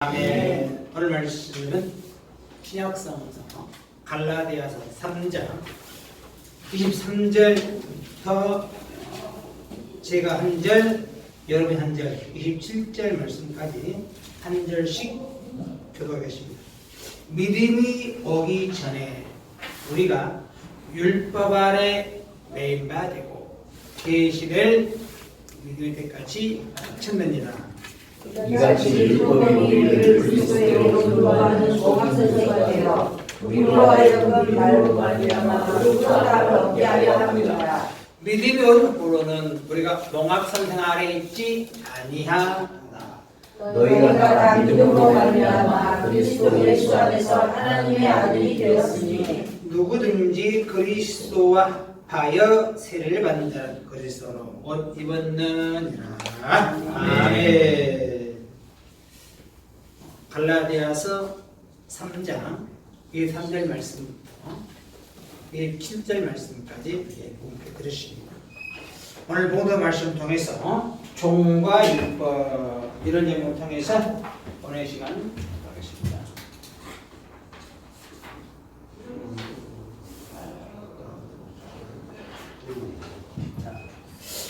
아멘. 오늘 말씀은 신약성서 갈라디아서 3장 23절부터 제가 한 절, 여러분이 한 절, 27절 말씀까지 한 절씩 교독하겠습니다. 믿음이 오기 전에 우리가 율법 아래 매임받아 되고 계시를 믿을 때까지 쳤느니라. 이같이 율법이 우리를 그리스도로 인도하는 종합선서가 되어 우리로 하여금 말로 말미암아 의롭다함을 얻게 하려 합니다. 믿음이 어느로는 우리가 농합선생 아래 있지 아니하다. 너희가 다 믿음으로 말미암아 그리스도 예수 안에서 하나님의 아들이 되었으니 누구든지 그리스도와 합하여 세례를 받는 자는 그리스도로 옷 입었느니라. 아멘. 갈라디아서 3장 이 3절 말씀부터 이 7절 말씀까지 공부해 드렸습니다. 오늘 본문 말씀 통해서 종과 율법 이런 내용을 통해서 오늘 시간 하겠습니다.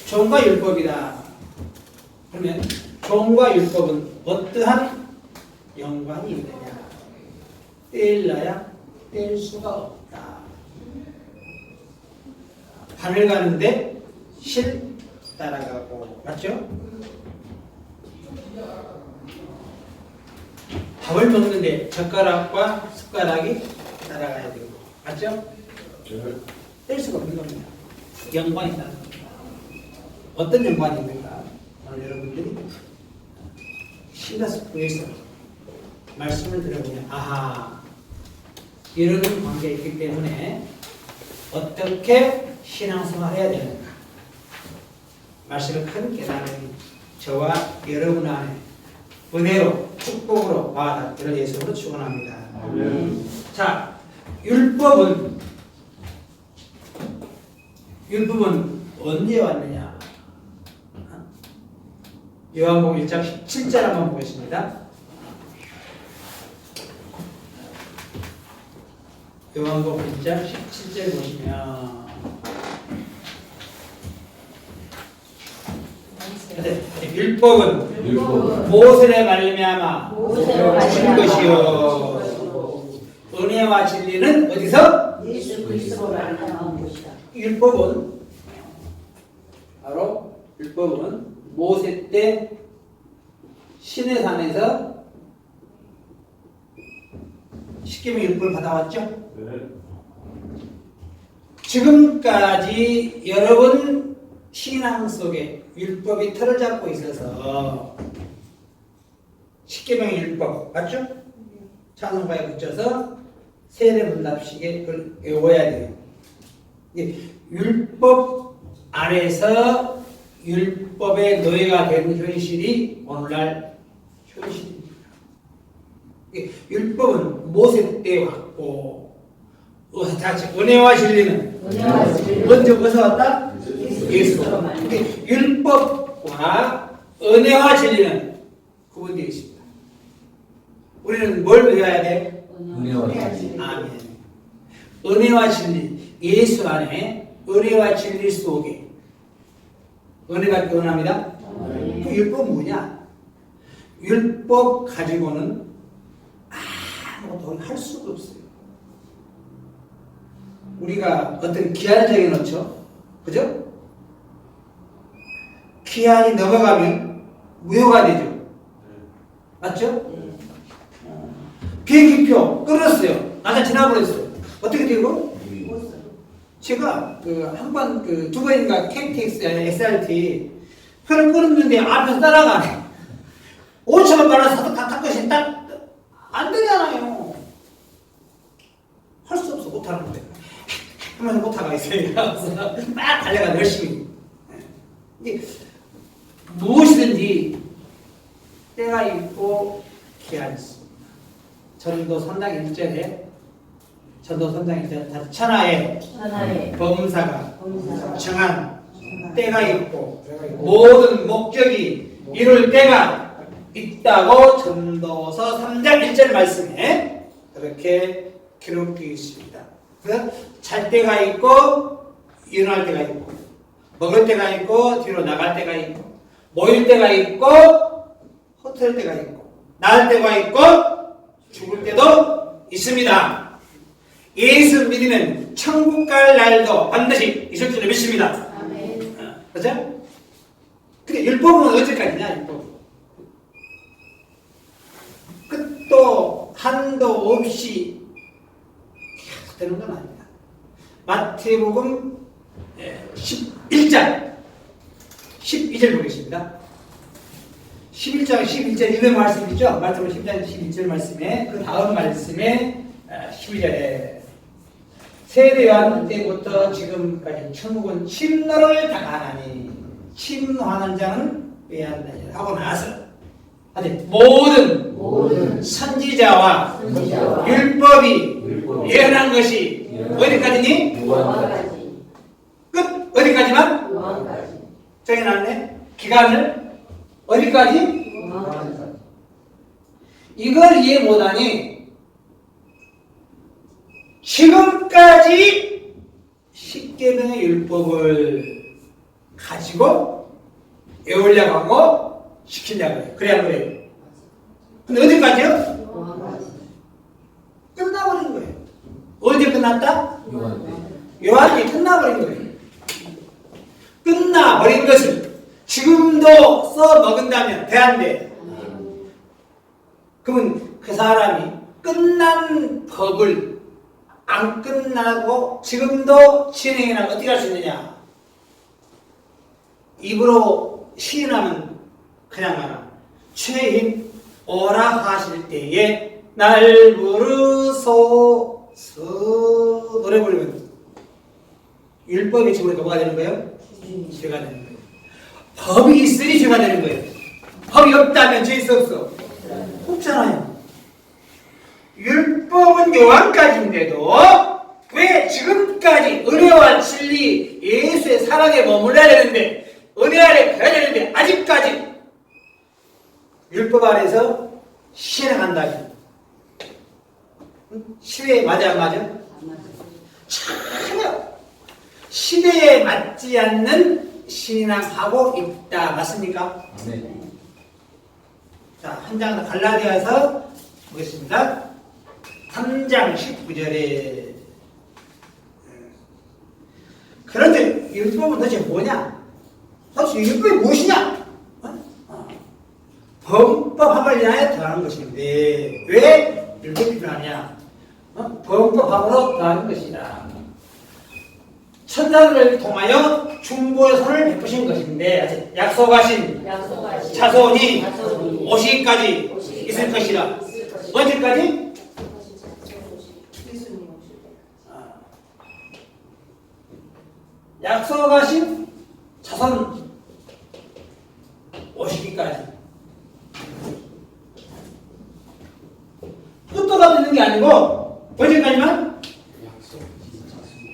종과 율법이다. 그러면 종과 율법은 어떠한 연관이 있느냐? 떼일라야 뗄 수가 없다. 하늘 가는데 실 따라가고, 맞죠? 밥을 먹는데 젓가락과 숟가락이 따라가야 되고, 맞죠? 뗄 수가 없는 겁니다. 연관이 있다는 겁니다. 어떤 연관이 있는가? 오늘 여러분들이 신자스프에서 말씀을 들어보면 아하, 이런 관계가 있기 때문에 어떻게 신앙생활을 해야 되는가? 말씀을 큰 깨달음이 저와 여러분 안에 은혜로 축복으로 와다 이런 예수로 축원합니다. 자, 율법은 언제 왔느냐? 요한복음 1장 17절 한번 보겠습니다. 요한복음 1장 17절 보시면 율법은 모세에 말미암아 주신 것이요 은혜와 진리는 어디서? 예수 그리스도로 나온 것이다. 율법은 모세 때 시내산에서 십계명 율법을 받아왔죠? 지금까지 여러분 신앙 속에 율법이 틀을 잡고 있어서 십계명의 율법, 맞죠? 찬송가에 붙여서 세례문답식에 그걸 외워야 돼요. 율법 안에서 율법의 노예가 된 현실이 오늘날 현실입니다. 율법은 모세 때 왔고, 은혜와 진리는 먼저 어디서 왔다? 예수. 율법과 은혜와 진리는 구분되어 있습니다. 우리는 뭘 배워야 돼? 은혜와 진리. 아멘. 은혜와 진리, 예수 안에 은혜와 진리 속에 은혜가 변합니다. 그 율법은 뭐냐? 율법 가지고는 아무것도 할 수가 없어요. 우리가 어떤 기한을 정해놓죠? 그죠? 기한이 넘어가면 무효가 되죠. 맞죠? 비행기표 끊었어요. 나가 지나버렸어요. 어떻게 되고? 제가 한 번 두 번인가 KTX SRT 표를 끊었는데 앞에서 따라가네. 5,000원 받아서 다 것이 딱 안 되잖아요. 할 수 없어. 못하는 건데. 하면서 못하가 있어요. 그래서 막 달려가 열심히. 이게 무엇이든지 때가 있고 기한이 있습니다. 전도 선당 1절에 전도 선당 1절에 천하의 범사가 정한 때가 있고 모든 목적이 이룰 때가 있다고 전도서 3장 1절 말씀에 그렇게 기록되어 있습니다. 그래서 잘 때가 있고 일어날 때가 있고 먹을 때가 있고 뒤로 나갈 때가 있고 모일 때가 있고 흩어질 때가 있고 날 때가 있고 죽을 때도 있습니다. 예수 믿으면 천국 갈 날도 반드시 있을 줄 믿습니다. 아멘. 그렇죠? 근데 율법은 언제까지냐? 율법 끝도 한도 없이 계속 되는 건 아닙니다. 마태복음 11장 12절 보겠습니다. 11장 11절 이런 말씀 있죠? 마태복음 10장 11절 말씀에 그 다음 말씀에 12절에 세례 요한 때부터 지금까지 천국은 침노를 당하나니 침노하는 자는 빼앗느니라 하고 나서 모든 선지자와 율법이 예언한 것이 어디까지니? 요한까지. 끝 어디까지만? 요한까지. 정해놨네. 기간을 어디까지? 요한까지. 이걸 이해 못하니 지금까지 십계명의 율법을 가지고 외우려고 하고 시키려고 해요. 그래야 안 그래요? 근데 어디까지요? 요한까지. 끝나버린 거예요. 언제 끝났다? 요한까지. 요한이 끝나버린 거예요. 끝나버린 것을 지금도 써먹은다면 대한대. 그러면 그 사람이 끝난 법을 안 끝나고 지금도 진행해나가면 어떻게 할 수 있느냐? 입으로 시인하면 그냥 가라. 죄인 오라 하실 때에 날 부르소서 노래 부르면 율법이 지금부터 뭐가 되는 거예요? 죄가 되는 거예요. 법이 있으니 죄가 되는 거예요. 법이 없다면 죄 있어 없어? 없잖아요. 율법은 요한까지인데도 왜 지금까지 은혜와 진리 예수의 사랑에 머물러야 되는데 은혜 아래 가야 되는데 아직까지 율법 아래서 실행한다니 시대에 맞아 안 맞아? 전혀 시대에 맞지 않는 신앙하고 있다. 맞습니까? 네. 자, 한 장 더 갈라디아서 보겠습니다. 3장 19절에 그런데 율법은 도대체 뭐냐? 도대체 율법이 무엇이냐? 범법함을 위하여 더하는 것인데 왜 율법이 필요하냐? 범법함으로 더하는 것이다. 천사를 통하여 중보의 선을 베푸신 것인데 약속하신 자손이 오시기까지 있을 것이라. 언제까지? 약속하신 자손 오시기까지. 끝도가 되는 게 아니고 언제까지만?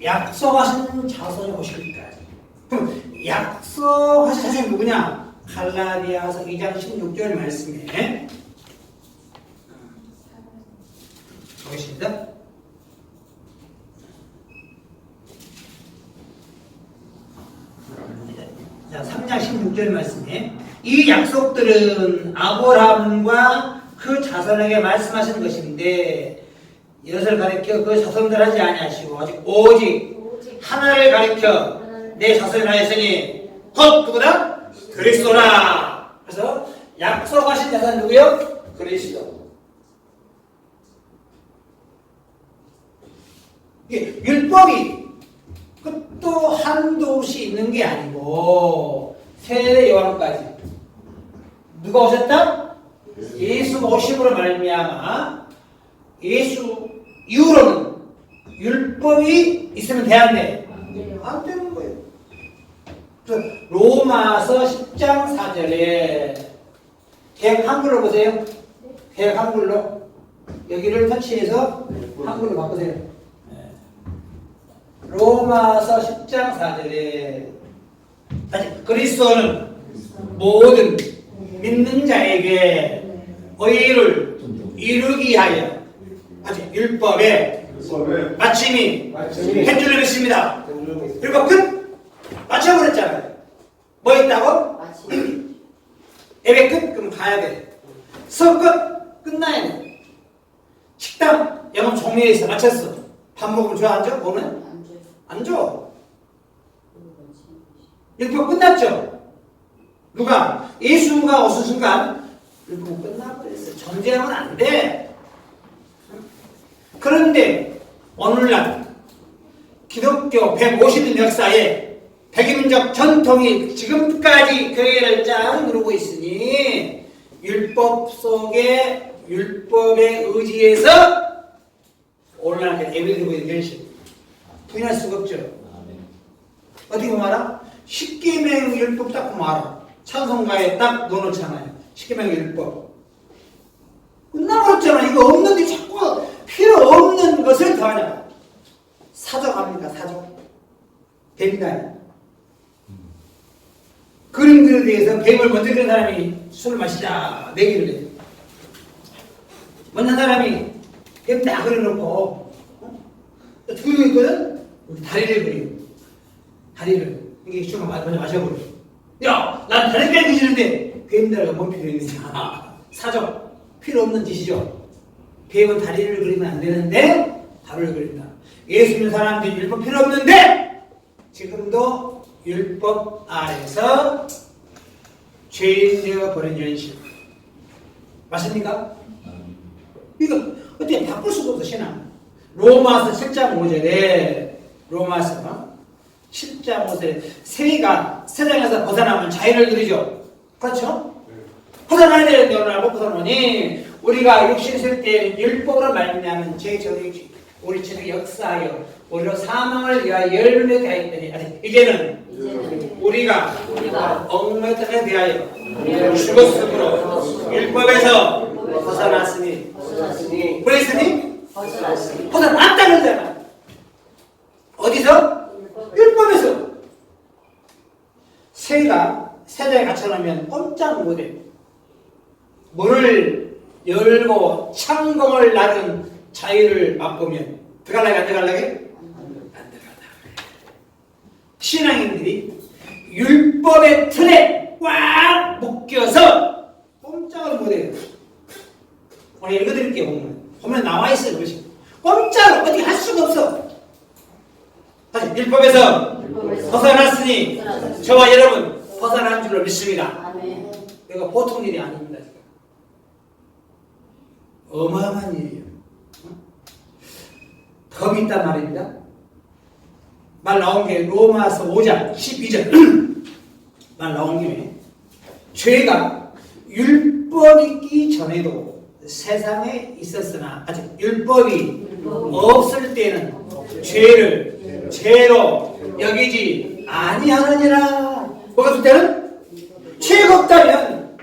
약속하신 자손이 오시기까지. 그럼 약속하신 자손이 누구냐? 갈라디아서 2장 16절 말씀에 보겠습니다. 자, 3장 16절 말씀에 이 약속들은 아브라함과 그 자손에게 말씀하신 것인데 이것을 가리켜 그 자손들 하지 아니하시고 오직 하나를 가리켜 내 자손을 하였으니 곧 누구다? 그리스도라. 그래서 약속하신 자손 누구요? 그리스도. 이게 율법이 끝도 한도 없이 있는 게 아니고 세례 요한까지 누가 오셨다? 예수 오심으로 말미암아 예수 이후로는 율법이 있으면 돼 안 돼? 안 되는 거예요. 그래서 로마서 10장 4절에 개역 한글로 보세요. 개역 한글로 여기를 터치해서 한글로 바꾸세요. 로마서 10장 4절에 다시 그리스도는 모든 믿는 자에게 의를 이루기 위하여 아직 율법의 마침이 한 줄로 믿습니다. 그리고 끝! 맞춰버렸잖아요. 뭐 있다고? 마침. 예배 끝? 그럼 가야 돼. 수업 끝? 끝나야 돼. 식당 영업 종료에 있어. 마쳤어. 밥 먹으면 줘? 안 줘? 오늘? 안 줘. 안 줘. 율법 끝났죠? 누가? 예수가 오신 순간 율법 끝나버렸어. 전제하면 안 돼. 그런데 오늘날 기독교 150년 역사에 백인민족 전통이 지금까지 교회를 쫙 누르고 있으니 율법 속에 율법에 의지해서 오늘날 예배드리고 있는 현실 부인할 수가 없죠. 어떻게 보면 알아? 십계명 율법 딱 보면 알아. 찬송가에 딱 넣어놓잖아요. 십계명 율법 끝나버렸잖아. 이거 없는데 자꾸 필요 없는 것을 더하냐. 사적합니까? 사적. 뱀이다. 그림 그리에 대해서 뱀을 먼저 그린 사람이 술을 마시자 내기를 해. 먼저 사람이 뱀 다 그려놓고 두고 있거든? 다리를 그려. 다리를. 이게 술을 먼저 마셔버려. 야! 난 다리를 그리는데 뱀들하고 뭔 필요 있느냐. 사적. 필요 없는 짓이죠. 뱀은 다리를 그리면 안 되는데 다리를 그린다. 예수 믿는 사람들이 율법 필요 없는데 지금도 율법 아래서 죄인 되어버린 현실. 맞습니까? 이거 어떻게 바꿀 수도 없어. 신앙. 로마서 7장 5절에 로마서 7장 5절에 새가 세상에서 벗어나면 자유를 누리죠. 그렇죠? 벗어나야 되는데 오늘 못 벗어나니 우리가 육신 있을 때 율법으로 말미암은 죄저리 우리 죄의 역사하여 우리로 사망을 위하여 열매게 하였더니 아직 이제는 우리가 얽매장에 대하여 죽었으므로 율법에서 벗어났으니 벗어났다는 거잖아. 어디서? 율법에서. 새가 새장에 갇혀놓으면 꼼짝 못해. 문을 열고 창공을 나른 자유를 맛보면 들어갈라게 안 들어갈라게? 안 들어간다. 신앙인들이 율법의 틀에 꽉 묶여서 꼼짝을 못해요. 오늘 읽어드릴게요. 보면 나와 있어요. 그것이. 꼼짝을 어떻게 할 수가 없어. 다시 율법에서 벗어났으니 저와 여러분 벗어난 줄로 믿습니다. 아멘. 이거 보통 일이 아닙니다. 지금. 어마어마한 일이에요. 법이 있단 말입니다. 말 나온 게 로마서 5장 12절 말 나온 김에 죄가 율법이 전에도 세상에 있었으나 아직 율법이 없을 때는 죄를 죄로 여기지 아니하느니라. 뭐가 없을 때는? 죄가 없다면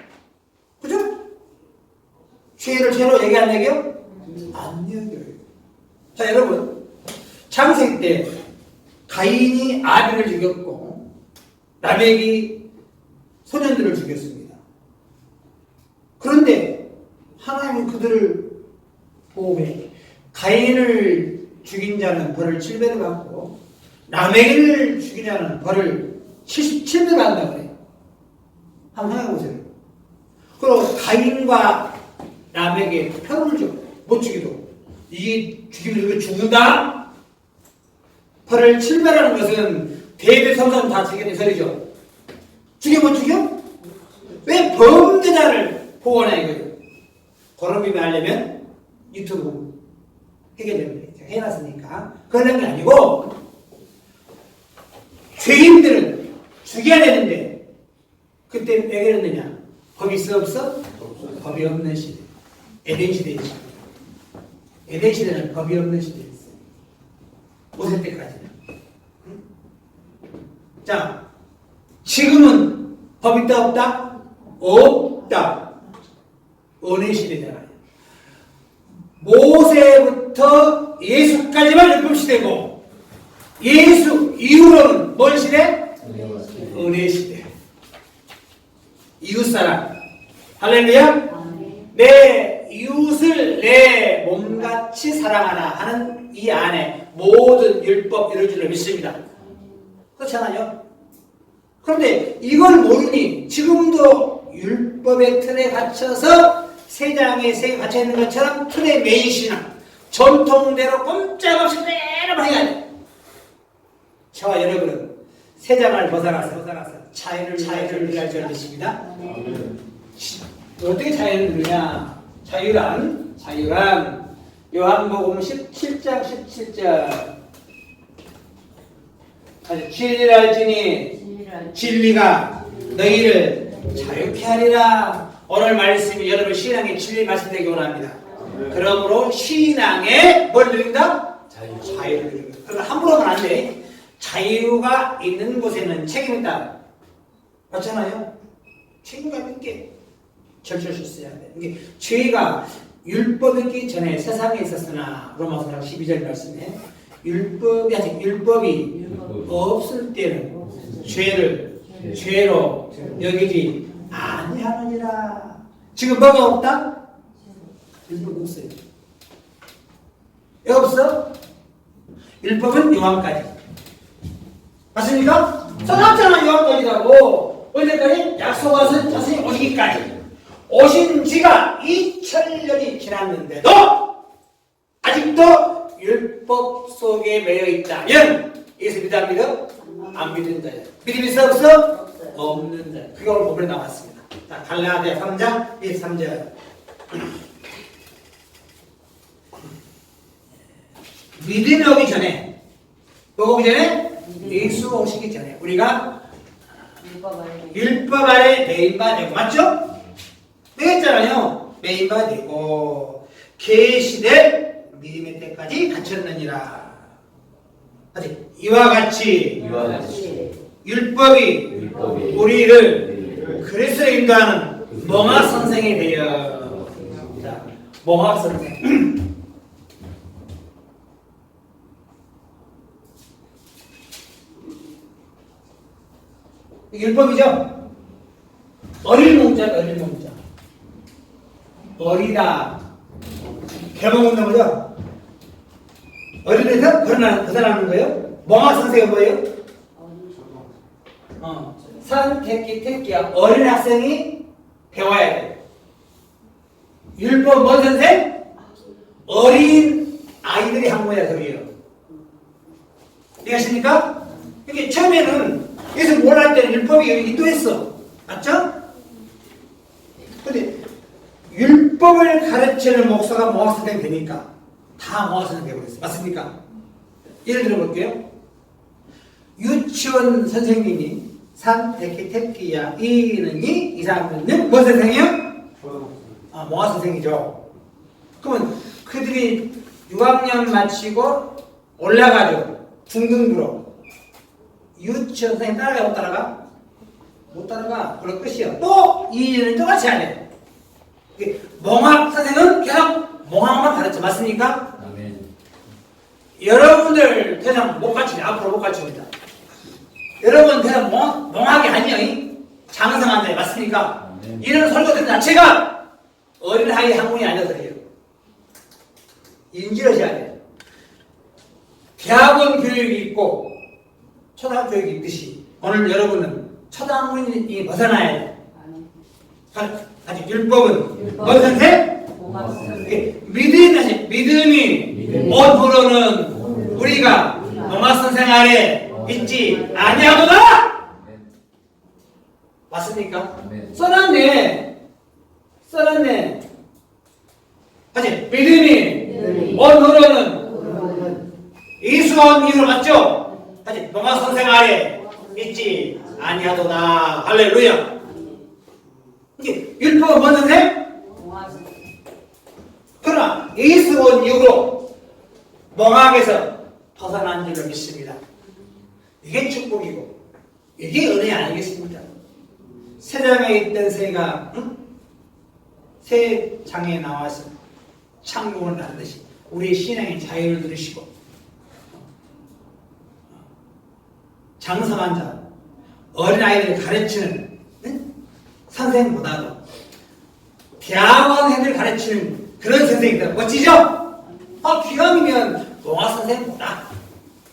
그죠? 죄를 죄로 얘기 안 얘기해요? 안 얘기해요. 자 여러분 창세기 때 가인이 아벨을 죽였고 라멕이 소년들을 죽였습니다. 그런데 하나님은 그들을 보호해 가인을 죽인 자는 벌을 7배를 받고 라멕을 죽인 자는 벌을 77배를 받는다고 그래요. 한번 생각해보세요. 그리고 가인과 라멕에 표를 줘. 못 죽이도. 이게 죽이면 이거 죽는다? 벌을 7배라는 것은 대대성성 다 죽이는 소리죠. 죽여 못 죽여? 왜 범죄자를 보호하냐 이거예요. 그런 비밀 하려면 유튜브 해결됩니다. 제가 해놨으니까. 그런 게 아니고 죄인들은 죽여야 되는데 그때 왜 그랬느냐? 법이 있어 없어? 법이 없는 시대. 에덴 시대였죠. 에덴 시대는 법이 없는 시대였어요. 모세 때까지는. 응? 자, 지금은 법이 있다 없다? 없다. 은혜 시대잖아요. 모세부터 예수까지만 율법 시대고 예수 이후로는 뭔 시대? 은혜 시대. 이웃사랑, 할렐루야. 아멘. 내 이웃을 내 몸같이 사랑하라 하는 이 안에 모든 율법 이룰 줄로 믿습니다. 그렇잖아요. 그런데 이걸 모르니 지금도 율법의 틀에 갇혀서 세상의 세계에 갇혀 있는 것처럼 틀에 매인 신앙, 전통대로 꼼짝없이 그대로만 해야 돼. 저와 여러분은 세상을 벗어나서 자유를 누려야 할 줄 믿습니다. 어떻게 자유를 누리냐? 자유란 요한복음 17장 17절 진리랄지니 진리가 너희를 자유케 하리라. 오늘 말씀이 여러분 신앙의 진리 말씀되기 원합니다. 그러므로 신앙에 뭘 누린다? 자유를 누린다. 그러니까 함부로 하면 안 돼. 자유가 있는 곳에는 책임이 있다. 맞잖아요? 책임감 있게 절철 수 있어야 돼. 이게 죄가 율법 있기 전에 세상에 있었으나 로마서 12절 말씀에 율법이 없을 때는 죄로 여기지 아니하느니라. 지금 뭐가 없다? 율법 없어요. 왜 없어? 율법은 요한까지. 맞습니까? 써놨잖아 요한까지라고. 언제까지? 약속하신 자신이 오시기까지. 오신 지가 2000년이 지났는데도 아직도 율법 속에 매여 있다면 예수 믿어 안 믿어? 안 믿는 자야. 믿음 있어 없어? 없는 자야. 그게 오늘 본문에 나왔습니다. 자, 갈라디아 3장 23절. 믿음이 오기 전에 뭐가 오기 전에? 예수 오시기 전에 우리가 율법 아래 매인바 되고 맞죠? 되겠잖아요. 매인바 되고 계시될 믿음의 때까지 갇혔느니라. 이와 같이 율법이 우리를 그리스도로 인도하는 몽학 선생이 되어. 자, 몽학 선생. 율법이죠? 어릴 몽자가 어릴 몽자. 어리다. 개몽은 뭐죠? 어린애서 벗어나는 거예요? 몽학 선생은 뭐예요? 택기야. 어린 학생이 배워야 돼. 율법 뭔 선생? 어린 아이들이 한 거야, 그게요. 이해하십니까? 이게 처음에는 예수 몰랄 때는 율법이 인도했어. 맞죠? 근데 율법을 가르치는 목사가 몽학선생이 되니까 다 몽학선생이 되어버렸어. 맞습니까? 예를 들어볼게요. 유치원 선생님이 택기야 이는이 이상은요? 뭔 선생이요? 몽학선생이죠. 그러면 그들이 6학년 마치고 올라가죠. 중등부로. 유치원 선생님 따라가 못 따라가? 못 따라가. 그럴 끝이야. 또 2년을 똑같이 하네. 몽학 선생은 계속 몽학만 가르쳐. 맞습니까? 아멘. 여러분들 대상 못 갖춥니다. 앞으로 못 갖춥니다. 여러분 대상 몽학이 아니에요. 장성한다. 맞습니까? 아멘. 이런 설교 듣는 자체가 어린아이 학문이 아니어서 그래요. 인지하셔야 돼요. 대학원 교육이 있고 초등학교 교육이 있듯이 오늘 여러분은 초등학문이 벗어나야 돼요. 아직 율법은 뭔 선생? 믿음이 온후로는 우리가 몽학 선생 아래 있지 아니하도다. 맞습니까? 써놨네. 아직 믿음이 온후로는 이수원 이후로 맞죠? 아직 몽학 선생 아래 있지 아니하도다. 할렐루야. 이게 율법은 뭔 선생? 그러나 예수원 이후로 몽학에서 벗어난 줄로 믿습니다. 이게 축복이고 이게 은혜 아니겠습니까? 세상에 있던 새가 새 장에 나와서 창공을 나듯이 우리의 신앙의 자유를 누리시고 장성한 자, 어린아이들을 가르치는 선생보다도 대학원생들 가르치는 그런 선생님들 멋지죠? 기왕이면 동화 선생님보다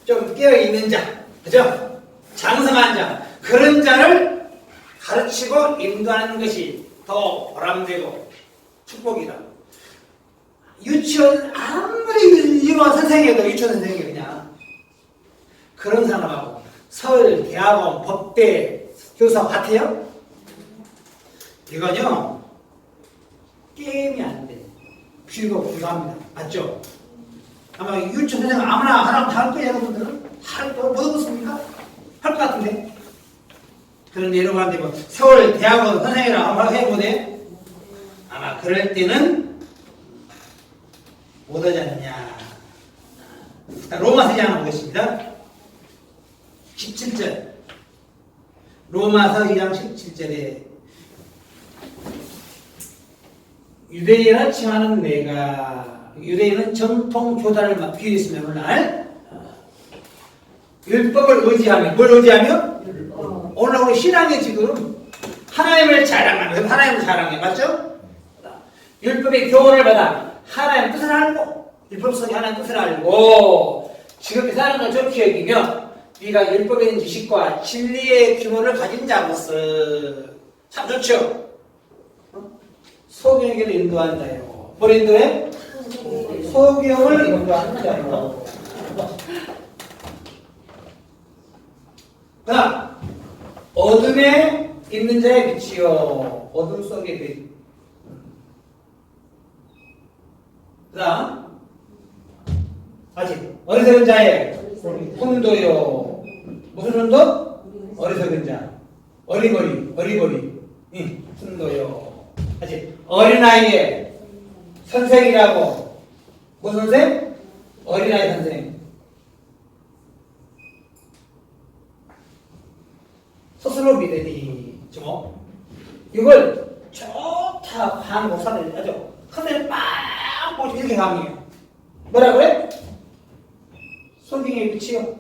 좀 깨어있는 자, 그죠? 장성한 자, 그런 자를 가르치고 인도하는 것이 더 보람되고 축복이다. 유치원 아무리 유명한 선생님도 유치원 선생님이 그냥 그런 사람하고 서울 대학원 법대 교사 같아요? 이건요 게임이 안 돼. 불가합니다. 맞죠? 아마 유치원 선생님 아무나 하라고 다 할 거예요. 여러분들은 못 해봤습니까? 할 것 같은데. 그런데 여러분한테 뭐 서울 대학원 선생이라 한번 해보네. 아마 그럴 때는 못 하지 않느냐. 로마서 2장 보겠습니다. 17절. 로마서 2장 17절에 유대인을 칭하는 내가, 유대인은 정통 교단을 맡기고 있으면 오늘날 율법을 의지하며, 뭘 의지하며? 오늘 우리 신앙에 지금 하나님을 자랑하는, 하나님을 자랑해, 맞죠? 율법의 교훈을 받아 하나님의 뜻을 알고, 율법 속에 하나님의 뜻을 알고 지금 이 사람을 좋게 여기며 네가 율법에 있는 지식과 진리의 규모를 가진 자로서 참 좋죠? 소경에게도 인도한다요. 뭘 인도해? 소경을 인도한다요. 그 다음 어둠에 있는 자의 빛이요 어둠 속의 빛. 그 다음 아직 어리석은 자의 혼도요. 무슨 혼도? 어리석은 자. 어리버리 혼도요. 아직 어린아이의 선생이라고. 무슨 선생? 어린아이 선생. 스스로 믿으니 좀 이걸 좋다 하는 목사들 아주 큰일 빡 보고 이렇게 강의해요. 뭐라 그래? 성경에 빛이요.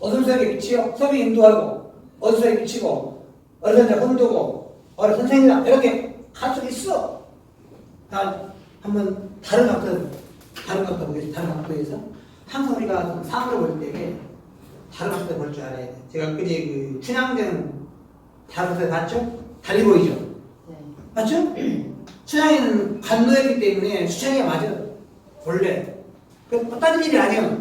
어둠 속에 빛이요. 성경에 인도하고 어둠 속에 빛이고 어리석은 자 혼도고 어린 선생이다 이렇게 가르쳐 있어. 한번 다른 각도 보겠습니다. 다른 각도에서 항상 우리가 사물을 볼 때 다른 각도 볼 줄 알아야 돼. 제가 그제 그 춘향전 다른 곳에 봤죠? 달리 보이죠? 네. 맞죠? 춘향이는 간노였기 때문에 춘향이 맞아. 원래. 그 다른 일이 아니야.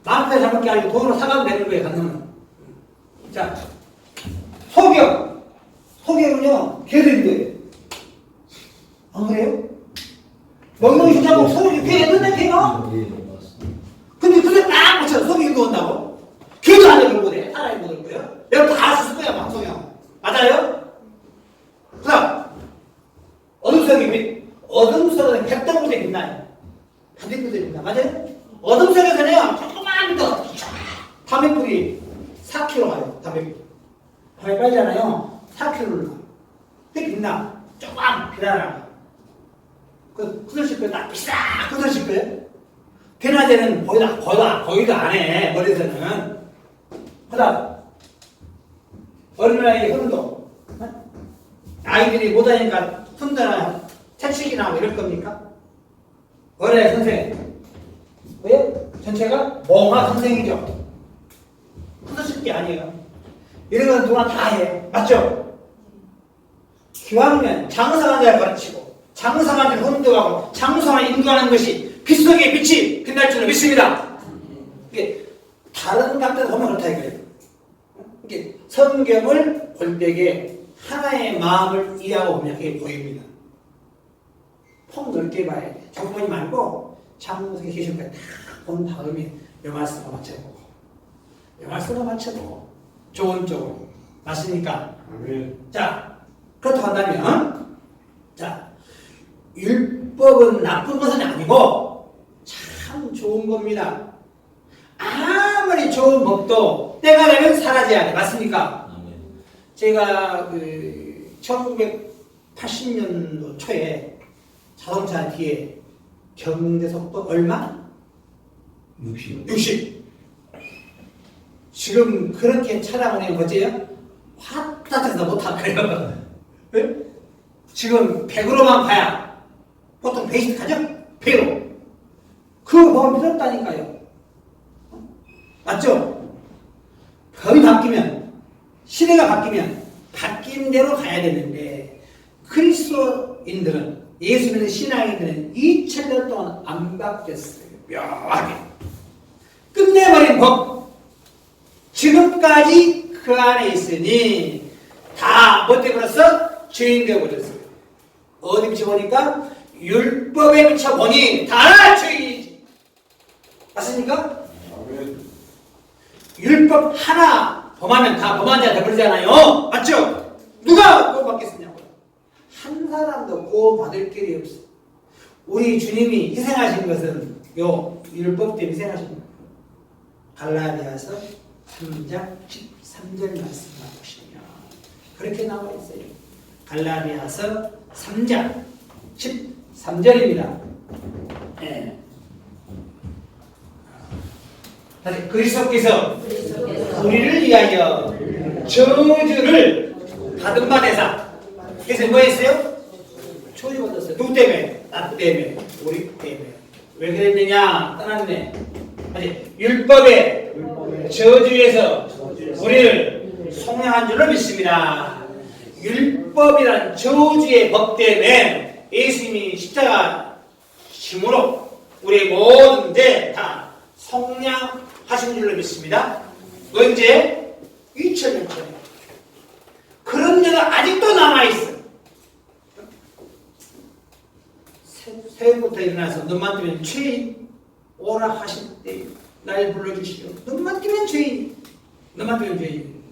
마음대로 잡을 게 아니고 돈으로 사가면 되는 거예요, 간노는. 자, 소경은요, 개들인데. 안 그래요? 멍멍이 주자고 소경이 개 했는데, 개가? 근데 그게 딱 맞춰. 소경이 온다고? 개도 안 해볼 거래. 사람이 못 올 거예요. 여러분 다 쓰실 거야, 방송형. 맞아요? 그 다음, 어둠 속에 빛. 어둠 속에는 백동무대 빛나요. 반딧불이 빛나. 맞아요? 어둠 속에서는요, 조그만 거, 담배불이 4km 가요, 담배불. 담배 빨잖아요. 4km를 가. 그게 빛나. 조그만 빛나라. 그, 구슬실 거에 딱 비싸! 구슬실 거에. 대낮에는 거의도 안 해, 머리에서는. 그 다음, 어린아이의 흥도. 아이들이 못하니까 혼자나 채찍이나 하고 이럴 겁니까? 어린아이 선생. 왜? 전체가 몽화 선생이죠. 후드실 게 아니에요. 이런 건 누구나 다 해. 맞죠? 기왕이면 장성한 자를 가르치고 장성한 자를 혼도하고 장성한 인도하는 것이 빛 속의 빛이 빛날 줄을 믿습니다. 이게 다른 각도에서 보면 그렇다 이거예요. 이게 성경을 볼 때에 하나의 마음을 이해하고 보면 그게 보입니다. 폭 넓게 봐야 돼. 자꾸 보지 말고 장성에 계신 거에 다 본 다음에 영화서가 맞춰보고 영화서가 맞춰보고 좋은 쪽으로 맞습니까? 자, 그렇다고 한다면 자, 율법은 나쁜 것은 아니고 참 좋은 겁니다. 아무리 좋은 법도 때가 되면 사라져야 돼. 맞습니까? 제가 그 1980년도 초에 자동차 뒤에 경대 속도 얼마? 60. 지금 그렇게 차량을 해면 어째요? 화딱해서 못할 거예요. 왜? 지금 100으로만 봐야 보통 100씩 가죠? 100으로. 그 법은 필요 없다니까요. 맞죠? 법이 바뀌면, 시대가 바뀌면 바뀐 대로 가야 되는데 그리스도인들은, 예수 믿는 신앙인들은 2000년 동안 안 바뀌었어요. 묘하게. 끝내버린 법. 지금까지 그 안에 있으니 다 뭐 때문에서 죄인 되어버렸어요. 어디 비춰보니까 율법에 비춰보니 다 죄인이지. 맞습니까? 율법 하나 범하면 다 범한 자 되버리잖아요. 맞죠? 누가 구원받겠느냐고요. 한 사람도 구원받을 길이 없어. 우리 주님이 희생하신 것은 요 율법 때문에 희생하신 거예요. 갈라디아서 3장 13절 말씀을 보시면 그렇게 나와 있어요. 갈라디아서 3장 13절입니다. 네. 다시 그리스도께서 우리를 위하여 저주를 받은 바 되사. 그래서 뭐 했어요? 저주 받았어요. 누구 때문에? 나 때문에. 우리 때문에. 왜 그랬느냐? 떠났네. 아니, 율법의 저주에서 우리를 속량한 줄로 믿습니다. 율법이란 저주의 법 때문에 예수님이 십자가 힘으로 우리의 모든 죄 다 속량하신 줄로 믿습니다. 언제? 2000년 전에. 그런 죄가 아직도 남아있어. 새벽부터 일어나서 너만 뜨면 죄인 오라 하실 때 날 불러주시오. 너만 뜨면 죄인. 너만 뜨면 죄인.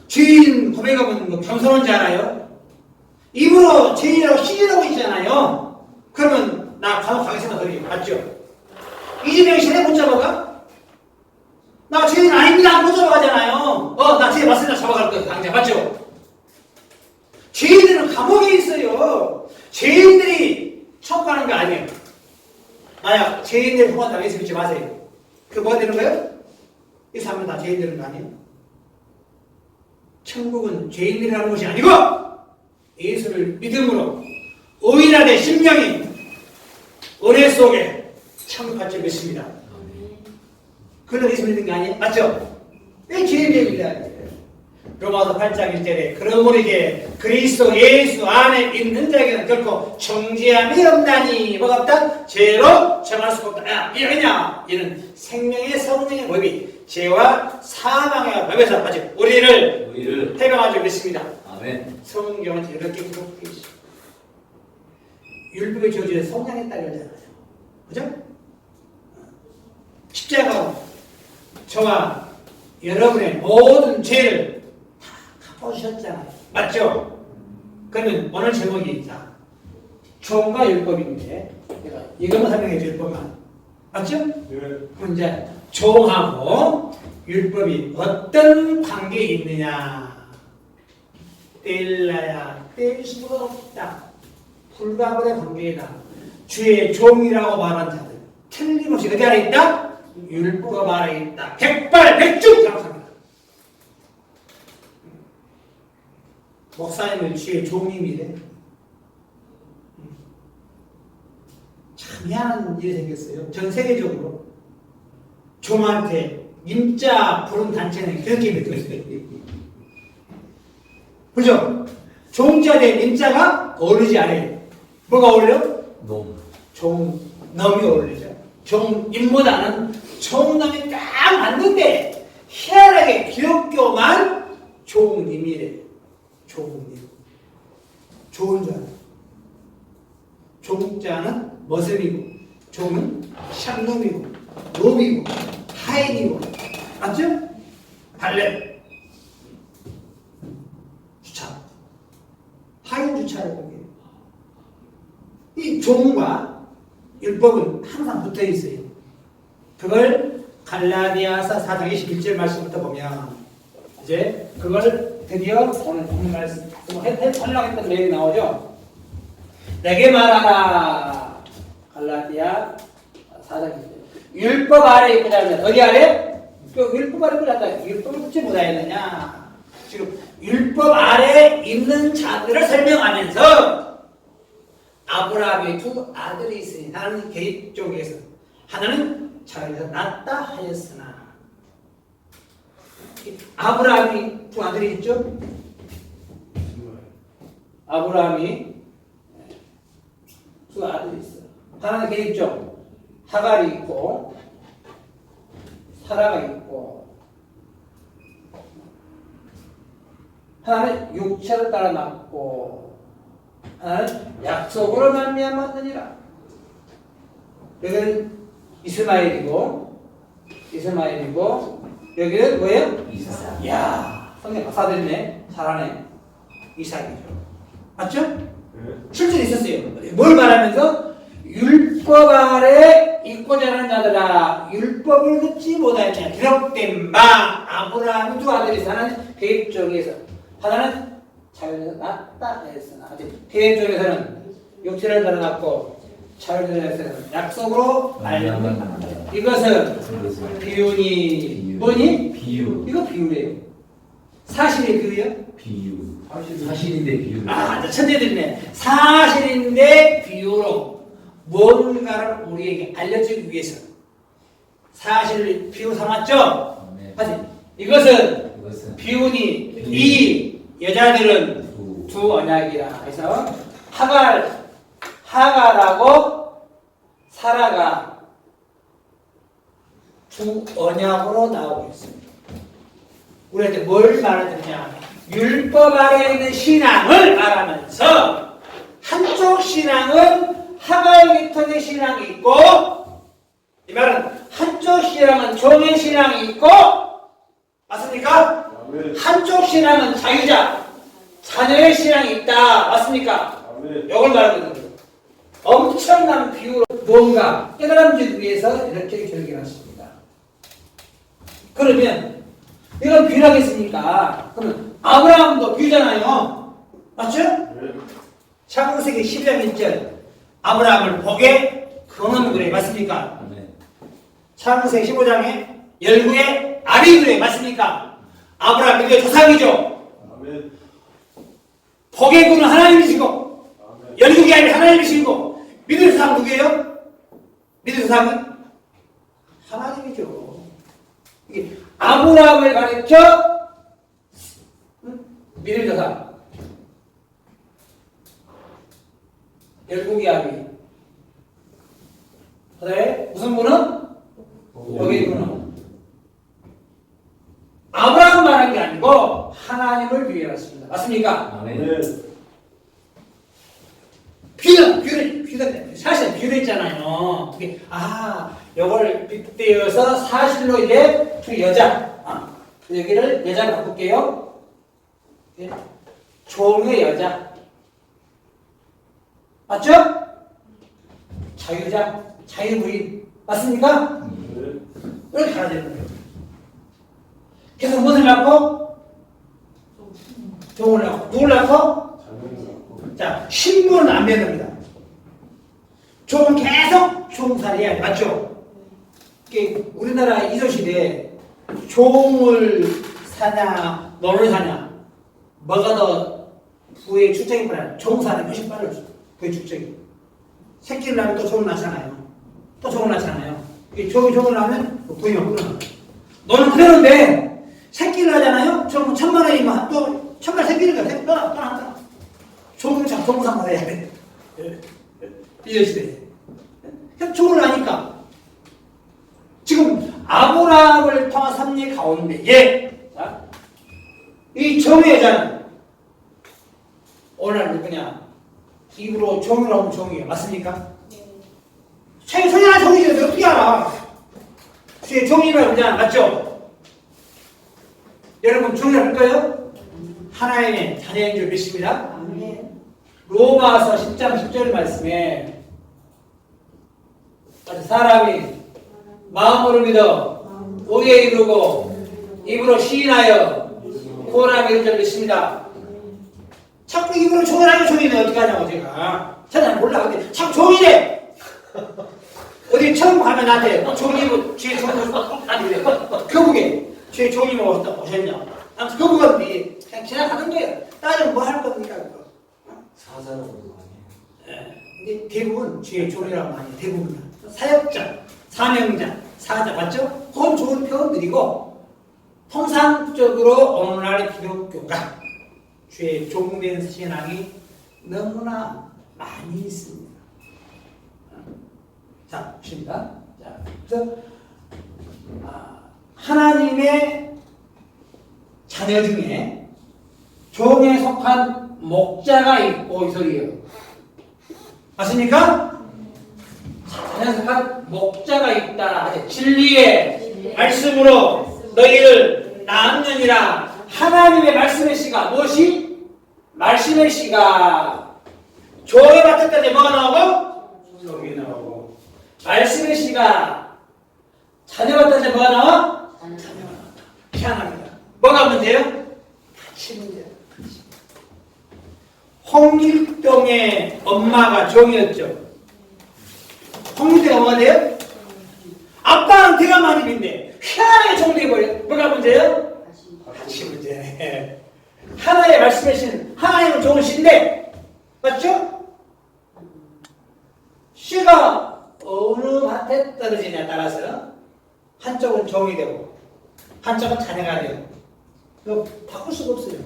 죄인 고백하면 뭐 겸손한 줄 알아요? 입으로 죄인이라고 시인하고 있잖아요. 그러면 나 감옥 가겠습니다. 그러게 맞죠? 이재명 시대 못 잡아가? 나 죄인 아닙니다. 못 잡아가잖아요. 나 죄인 맞습니다. 잡아갈 거예요. 당장 맞죠? 죄인들은 감옥에 있어요. 죄인들이 천국 가는 게 아니에요. 만약 죄인들 포함한다고 예수 믿지 마세요. 그 뭐가 되는 거예요? 이 사람은 다 죄인 되는 거 아니에요? 천국은 죄인들이 하는 것이 아니고 예수를 믿음으로 의인하되 심령이 은혜 속에 천국 갈 줄 믿습니다. 그런 예수 믿는 게 아니에요? 맞죠? 왜 죄인 됩니다. 로마서 8장 1절에 그러므로 이제 그리스도 예수 안에 있는 자에게는 결코 정죄함이 없나니 뭐가 없다? 죄로 정할 수가 없다. 왜냐? 이는 생명의 성령의 법이 죄와 사망의 법에서 아직 우리를 해방할 줄 믿습니다. 아멘. 성경은 이렇게 기록되어 있습니다. 율법의 저주에 성령에 따르잖아요. 그죠? 십자가로 저와 여러분의 모든 죄를 갚아주셨잖아요. 맞죠? 그러면 오늘 제목이 있다. 종과 율법인데 제가 이것만 설명해 줄 율법만. 맞죠? 네. 그럼 이제 종하고 율법이 어떤 관계에 있느냐. 뗄래야 뗄 수가 없다. 불가분의 관계이다. 주의 종이라고 말한 자들 틀림없이 어디 안에 있다? 율법 안에 있다. 백발백중 장사입니다. 목사님은 주의 종임이래. 참 희한한 일이 생겼어요. 전 세계적으로 종한테 임자 부른 단체는 그렇게 믿었어요. 그죠? 종자 대 임자가 어울리지 않아요. 뭐가 어울려? 놈. 종놈이 어울리죠. 종임보다는 종놈이 딱 맞는데 희한하게 기독교만 종님이래. 종님. 좋은 자. 종자는 머슴이고, 종은 샹놈이고, 놈이고, 하인이고. 맞죠? 발레. 주차. 하인 주차를 보게. 이 종과 율법은 항상 붙어 있어요. 그걸 갈라디아서 4장 21절 말씀부터 보면 이제 그걸 드디어 오늘 본문 말씀 하려고 했던 내용이 나오죠. 내게 말하라. 갈라디아 4장 21절. 율법 아래 있고 자면 어디 아래? 그 율법 아래 있고 자다. 율법을 듣지 못하였느냐. 지금 율법 아래 있는 자들을 설명하면서 아브라함이 두 아들이 있으니 하나는 계획 쪽에서 하나는 자기에서 낳다 하였으나 아브라함이 두 아들이 있죠? 아브라함이 두 아들이 있어요. 하나는 계획적 하갈이 있고 사라가 있고 하나는 육체를 따라 낳고 하나는 약속으로 말미암았느니라. 여기는 이스마엘이고 여기는 뭐예요? 이삭. 이야, 성경 박사들이네. 잘하네. 이삭이죠. 맞죠? 실제로 있었어요. 뭘 말하면서 율법 아래 있고자 하는 자들아 율법을 듣지 못하였냐 기록된 바 아브라함이 두 아들이 있어. 하나는 계획 쪽에서 하나는 자유에서 낳다 했으나 계획 쪽에서는 육체를 따라 낳고 자유에서는 약속으로 말미암았다. 이것은 비유니 뭐니? 비유. 이거 비유래요. 사실의 비유예요? 비유. 사실인데 비유. 아, 천재들이네. 사실인데 비유로 뭔가를 우리에게 알려주기 위해서 사실을 비유 삼았죠? 네. 하지. 이것은 이것은 비유니 이 여자들은 두 언약이라 해서 하갈하고 사라가 두 언약으로 나오고 있습니다. 우리한테 뭘 말하느냐? 율법 아래에 있는 신앙을 말하면서 한쪽 신앙은 하갈 계통의 신앙이 있고 이 말은 한쪽 신앙은 종의 신앙이 있고 맞습니까? 한쪽 신앙은 자유자 자녀의 신앙이 있다. 맞습니까? 이걸 말하거든요. 엄청난 비유로 뭔가 깨달음 주기 위해서 이렇게 결정했습니다. 그러면 이건 비유하겠습니까? 그러면 아브라함도 비유잖아요. 맞죠? 창세기 12장 1절 아브라함을 복에 경험그래 맞습니까? 창세기 15장에 열국의 아비그래 맞습니까? 아브라함 믿음의 조상이죠. 복의 구는 하나님이시고 열국의 아비 하나님이시고 믿음의 조상 누구예요? 믿음의 조상은 하나님이죠. 이게 아브라함을 가르쳐 믿음의 조상 열국의 아비 그다음에 무슨 분은? 복의 구는 아브라함 말한 게 아니고 하나님을 비유했습니다. 맞습니까? 비유는 사실 비유했잖아요. 이게 요걸 빗대어서 사실로 이제 두 여자 여기를 여자로 바꿀게요. 종의 여자 맞죠? 자유자 자유부인 맞습니까? 이렇게 가야 되는 거예요. 그래서 무엇을 낳고? 종을 낳고 누굴 낳고? 자, 신분은 안 변합니다. 종은 계속 종살이해야 돼. 맞죠? 이게 우리나라 이조시대에 종을 사냐, 너를 사냐, 뭐가 더 부의 축적이 빨라요? 종 사는 게 훨씬 빨라요. 부의 축적이. 새끼를 낳으면 또 종을 낳잖아요. 또 종을 낳잖아요. 종을 낳으면 부의 없구나. 너는 그대로인데, 새끼를 하잖아요? 종은 1,000,000원이면 또 1,000,000원 새끼를 가. 떠나. 종은 종상 받아야 돼. 이조시대에. 종을 하니까. 지금 아브라함을 통한 섭리 가운데에 이 종의 여자는 오늘 누구냐? 입으로 종이라고 하면 종이에요. 맞습니까? 성현아 종이지 너 어떻게 알아? 주의 종이라고 그러잖아. 맞죠? 여러분 종이라고 할까요? 하나님의 자녀인 줄 믿습니다. 로마서 10장 10절 말씀에 사람이 마음으로 믿어 오게 이루고 입으로 시인하여 구원하게 이룰 줄 믿습니다. 자꾸 입으로 종이라고 종이네 어떻게 하냐고 제가 저는 몰라 근데 자꾸 종이래. 어디 처음 가면 나한테 종이고 뒤에 종이 나한테 그래. 교국에 뒤에 종이 오셨냐. 아무튼 교국은 그냥 지나가는 거예요. 따지면 뭐 할 겁니까 그거. 사사로도 아니에요. 이게 대부분 주의 종이라고 많이 해요. 대부분 사역자, 사명자, 사자 맞죠? 그건 좋은 표현들이고 통상적으로 오늘날 기독교가 주의 종된 신앙이 너무나 많이 있습니다. 자, 보십니다. 자, 그래서 하나님의 자녀 중에 종에 속한 목자가 있고 이 소리예요. 맞습니까? 자녀에 속한 목자가 있다. 진리의 말씀으로 너희를 낳았느니라. 하나님의 말씀의 씨가 무엇이? 말씀의 씨가 종에 맡을 때 뭐가 나오고? 종이 나오고. 말씀의 씨가 자녀 맡을 때 뭐가 나와? 자녀가 나와. 희한합니다. 뭐가 문제예요? 같이 문제예요. 홍길동의 엄마가 종이었죠. 홍길동의 엄마가 돼요? 아빠는 대가 마님인데 희한하게 종돼버려. 뭐가 문제예요? 같이 문제네. 하나의 말씀이신 하나님은 좋은 씨인데 맞죠? 씨가 어느 밭에 떨어지냐에 따라서 한쪽은 종이 되고 한쪽은 자녀가 되고 이거 바꿀 수가 없어요.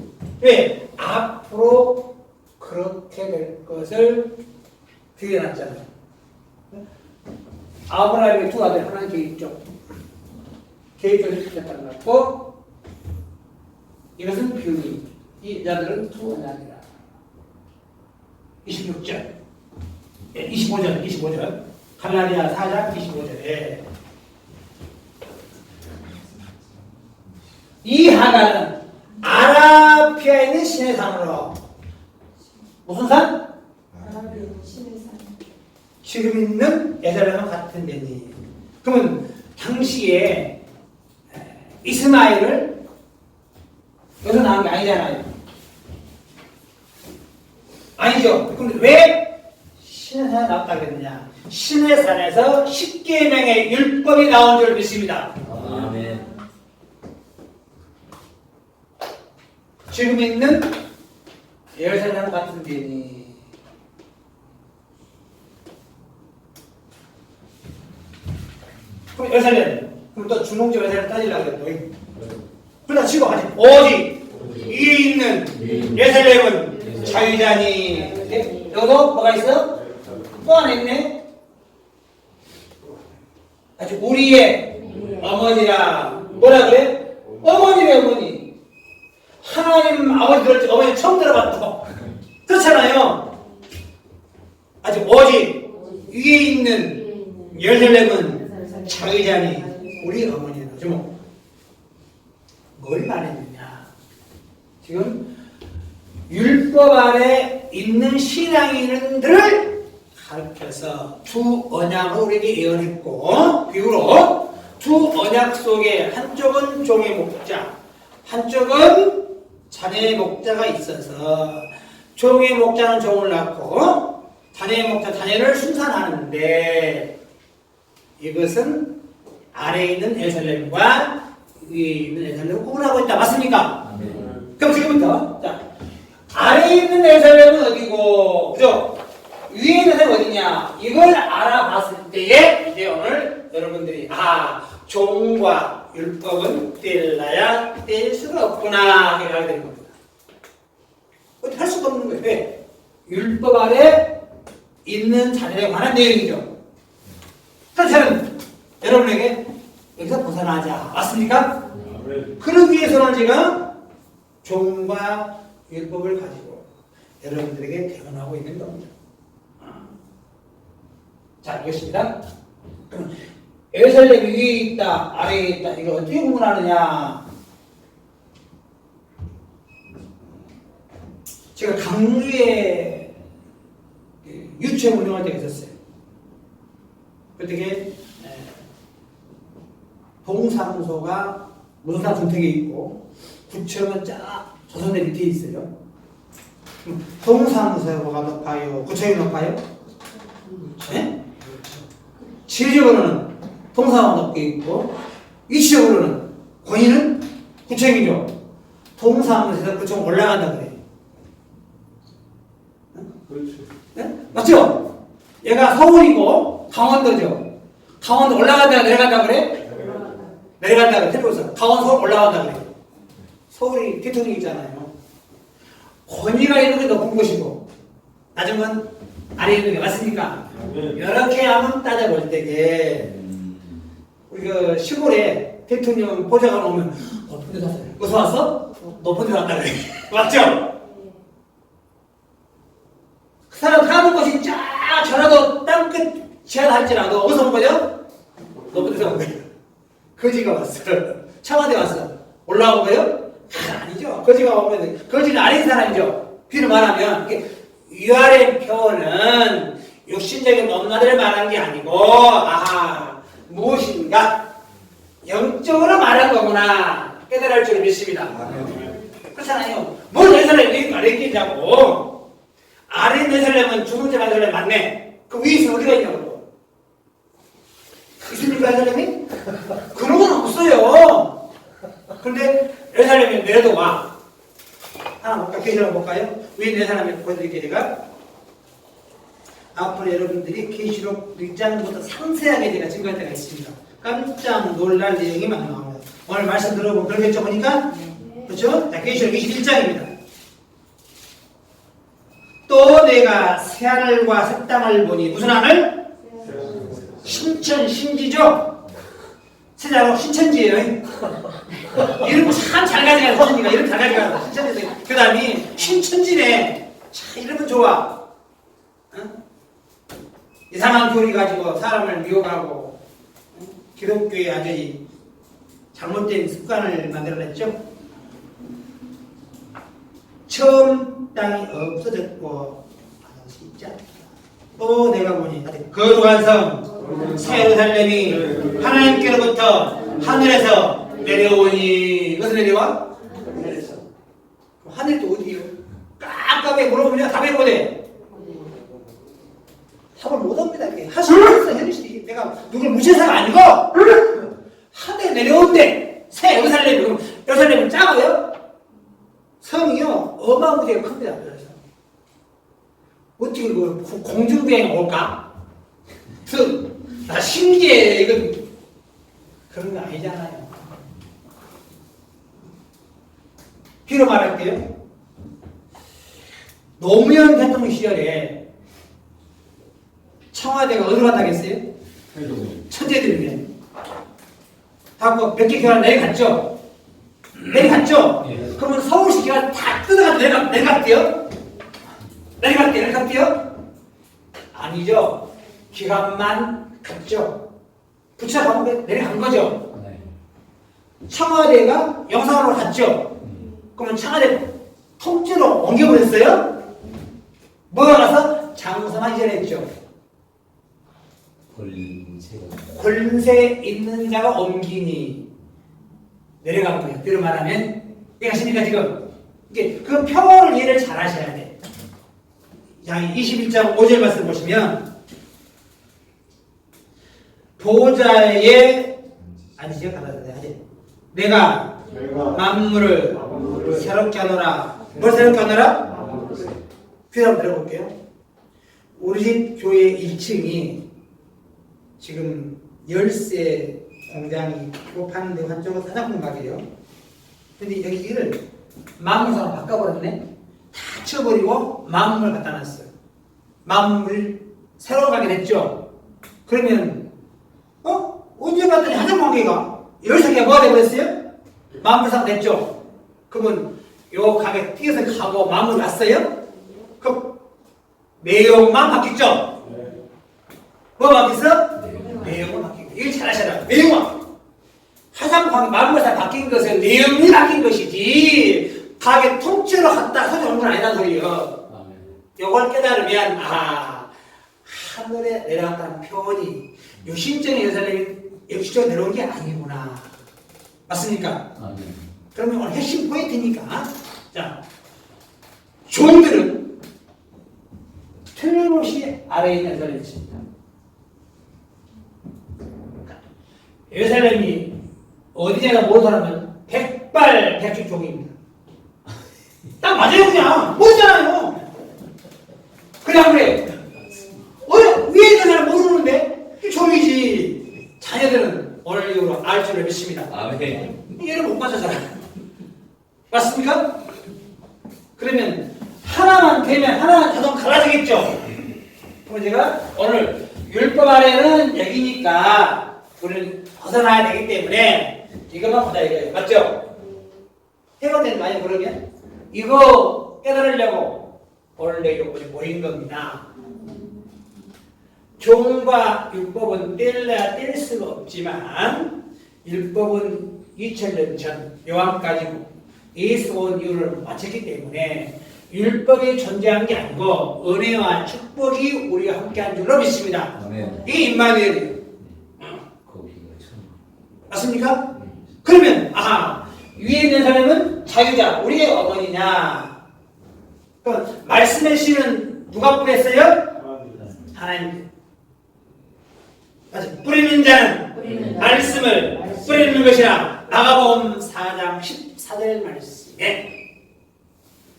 왜? 앞으로 그렇게 될 것을 드러났잖아요. 아브라함의 두 아들 하나는 계획적 계획적으로 시켰다는 것 같고 이것은 비유니 이 자들은 두 언약이라. 26절 25절 갈라디아 4장 25절에 이 하갈은 아라비아에 있는 신의 산으로 무슨 산? 지금 있는 예루살렘과 같은 데니. 그러면 당시에 이스마엘을 여기서 나온 게 아니잖아요. 아니죠. 그럼 왜 신의 산에 나왔다 그랬느냐? 신의 산에서 10계명의 율법이 나온 줄 믿습니다. 아멘. 지금 있는 예루살렘 같은 데니. 그럼 예루살렘, 그럼 또 중동적 예루살렘 따지려고 그랬더니 그러다 치고 하지. 오직 위에 있는 예루살렘은 자유자니. 여기도 뭐가 있어? 또 하나 있네. 아주 우리의 어머니라. 뭐라 그래? 어머니래 어머니. 하나님 아버지 들었지 어머니 처음 들어봤다고. 그렇잖아요. 아주 오직 위에 있는 예루살렘은 자유자니 우리 어머니라. 지금 뭘 말했느냐? 지금 율법 아래 있는 신앙인들을 가르쳐서 두 언약을 우리에게 예언했고 비유로 두 언약 속에 한쪽은 종의 목자, 한쪽은 자녀의 목자가 있어서 종의 목자는 종을 낳고 자녀의 목자 자녀를 순산하는데 이것은 아래에 있는 예루살렘과 위에 있는 예루살렘을 구분하고 있다. 맞습니까? 그럼 지금부터 자 아래에 있는 예루살렘은 어디고 그죠? 위에 있는 예루살렘은 어디냐? 이걸 알아봤을 때에 이제 오늘 여러분들이 종과 율법은 뗄라야 뗄 수가 없구나 이렇게 하게 되는 겁니다. 어떻게 할 수가 없는 거예요. 왜? 율법 아래 있는 자녀에 관한 내용이죠. 그래서 저는 여러분에게 여기서 벗어나자. 맞습니까? 그러기 위해서는 지금 종과 율법을 가지고 여러분들에게 대언하고 있는 겁니다. 자, 이것입니다. 예루살렘 위에 있다, 아래에 있다. 이걸 어떻게 구분하느냐? 제가 강주에 유치원 운영할 때가 있었어요. 그때 동사무소가 문사 군택에 있고 구청은 쫙 조선대 밑에 있어요. 동사무소가 높아요? 구청이 높아요? 네? 지리적으로는 동사무소가 높게 있고 위치적으로는 권위는 구청이죠. 동사무소에서 구청 올라간다 그래요. 그렇죠. 네? 맞죠? 얘가 서울이고 강원도죠. 강원도 올라간다 내려간다 그래? 내려간다 그래. 틀렸어. 강원 서울 올라간다 그래. 서울이 대통령 있잖아요. 권위가 있는 게 높은 곳이고 낮은 건 아래에 있는 게 맞습니까? 이렇게 한번 따져볼 때에 우리 그 시골에 대통령 보좌관 오면 높은 데 샀어요. 어디서 왔어? 높은 데 왔다 그래. 맞죠? 그 사람 사는 곳이 쫙 전라도 땅끝 지하다 할지라도 어디서 온 거죠? 높은 데서 온 거예요. 거지가 왔어. 청와대 왔어. 올라온 거예요? 아니죠. 거지가 오면 거지는 아닌 사람이죠. 비를 말하면 위아래 표현은 육신적인 넘나들을 말한 게 아니고 무엇인가 영적으로 말한 거구나 깨달을 줄 믿습니다. 그렇잖아요. 뭘 내 사람이 왜 아래 있겠냐고. 아래 내 사람은 죽을 때 간 사람이 맞네. 그 위에 있으면 어디가 있냐고. 있습니까, 이 사람이? 그런 건 없어요. 근데 내 사람이 내려도 와. 하나 볼까? 계시를 한번 볼까요? 위에 내 사람이 보여드릴게요, 제가. 앞으로 여러분들이 계시록 1장부터 상세하게 제가 증거할 때가 있습니다. 깜짝 놀랄 내용이 많이 나옵니다. 오늘 말씀 들어보면 그러겠죠, 보니까? 그렇죠? 자, 계시록 21장입니다. 또 내가 새하늘과 새 땅을 보니 무슨 하늘? 신천, 신지죠? 세자로 신천지예요. 이름 참 잘 가져가요. 신천지가 이름 잘 가져가요. 신천지에서 그 다음이 신천지네. 참 이름은 좋아. 응? 이상한 교리 가지고 사람을 미혹하고 기독교의 아주 잘못된 습관을 만들어냈죠. 처음 땅이 없어졌고 진짜 또 내가 보니 거룩한 성 새 예루살렘이 하나님께로부터 하늘에서 내려오니 어디서 내려와? 하늘에서. 하늘이 또 어디요? 깜깜하게 물어보면 답이 못해. 답을 못합니다. 하시면서 현실이 내가 누굴 무시해서가 아니고 하늘에 내려온대. 새 예루살렘이. 그럼 예루살렘은 작아요? 성이요 어마무지하게 큽니다. 그래서 어떻게 그 공중부양이 올까? 나 신기해. 이건 그런 거 아니잖아요. 뒤로 말할게요. 노무현 대통령 시절에 청와대가 어디로 갔다겠어요? 천재들이네. 하고 몇 개 교환 내려갔죠? 내려갔죠? 예. 그러면 서울시 기관 다 뜯어가지고 내려갔대요? 내려갔대요? 아니죠. 기관만 갔죠. 부처 가면 내려간 거죠. 네. 청와대가 영상으로 갔죠. 그러면 청와대 통째로 옮겨버렸어요? 뭐가 가서 장소만 이전했죠. 권세 있는 자가 옮기니 내려간 거예요. 뒤로 말하면 이해가십니까 지금? 이게 그 표를 이해를 잘 하셔야 돼. 자, 21장 5절 말씀 보시면 보좌에 아니죠? 하지. 내가 만물을 새롭게 하노라. 뭘 새롭게 하노라? 귀 한번 들어볼게요. 우리 집 교회 1층이 지금 열쇠 공장이 파는데 한쪽은 화장품 가게요. 근데 여기를 만물상으로 바꿔버렸네. 다 치워버리고 만물 갖다 놨어요. 만물 새로 가게 됐죠. 그러면 언제 봤더니 화장품 가게가 열쇠가 뭐가 돼버렸어요? 만물상 됐죠. 그러면 요 가게 뛰어서 가고 만물 왔어요? 그럼 내용만 바뀌었죠? 뭐 바뀌었어? 내용은 바뀌고 이걸 잘 하셔라. 내용은 화장품 만물상 바뀐 것은 내용이 바뀐 것이지 가게 통째로 갖다 가져온 건 아니란 소리예요. 이걸 깨달으면 하늘에 내려갔다는 표현이 육신적인 예루살렘이 육신적으로 내려온 게 아니구나. 맞습니까? 그러면 오늘 핵심 포인트니까 자 종들은 틀림없이 아래에 있는 예루살렘이 있습니다. 예루살렘이 어디냐가 모르더라면 백발백중 종입니다. 딱 맞아요 그냥. 모르잖아요. 그래 안 그래? 줄로 믿습니다. 아멘. 이해를 못 가져잖아. 맞습니까? 그러면 하나만 되면 하나는 자동 갈라지겠죠. 그럼 제가 오늘 율법 아래는 여기니까 우리는 벗어나야 되기 때문에 이것만 보자 이거예요. 맞죠? 해가 되는 거 아니에요? 그러면 이거 깨달으려고 오늘 여기 모인 겁니다. 종과 율법은 뗄래야 뗄 수가 없지만 율법은 2000년 전 요한까지고 예수 온 이유를 마쳤기 때문에 율법이 존재한 게 아니고 은혜와 축복이 우리와 함께한 줄로 믿습니다. 아멘. 이게 임마누엘이에요. 거기가 참. 맞습니까? 그러면 위에 있는 사람은 자유자, 우리의 어머니냐? 그럼 말씀의 씨는 누가 뿌렸어요? 하나님. 맞아. 뿌리는 자는 말씀을 뿌리는 것이라. 마가복음 4장 14절 말씀에